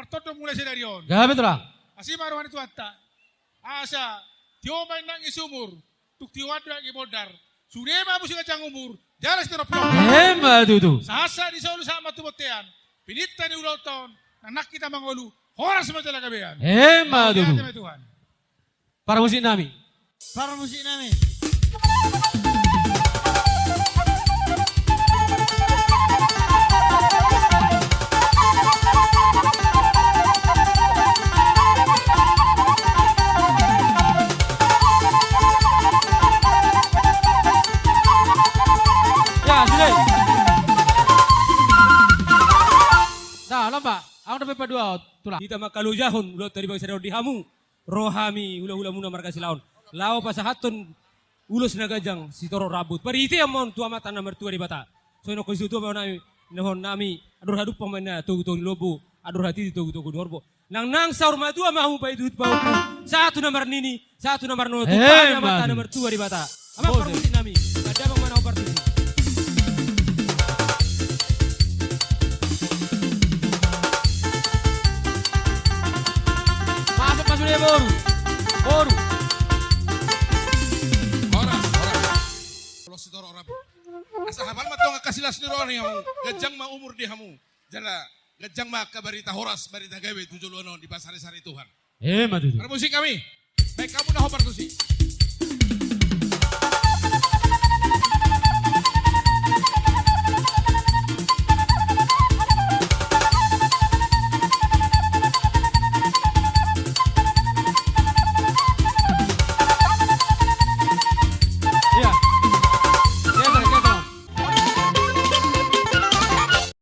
martoto mulai dari on. Gabi telah. Asih maruhan itu hatta. Asa, tio main nang isumur. Tuk tiwad lagi bodar. Surema musi kacang umur. Jalan setero pulau. Dudu. Sasa di solo sama tubotean. Pinita ni ulau tahun. Anak kita mangolu. Horas majalah kabean. Dudu. Tuhan. Para musik nami. Para musik nami. Ya, sudah. Dah, lomba. Aku dapat dua tulah. Kita makalujahon ulo tadi bang sadar dihamu rohami hula muna markasi laon lao pasahaton ulo sinagajang si toro rabut pariti amon tua mata nomor 2 di bata so no kuisu tua nami nahon nami adur haduk pamana tugu lobo adur hati tugu dorbo nang saur madua mahu pa itu bau satu nomor nini satu nomor no tua mata nomor 2 di bata ama permusi nami ada bang mana operasi Boru. Horas. Kalau si toro orang. Asa hafal mah tong kasilas ni roh ni hamu. Gajang mah umur di hamu. Jala gajang mah kabarita horas barita gawe 7 di pasar sari Tuhan. Dudu. Para musik kami. Baik kamu dah hobar tuh sih.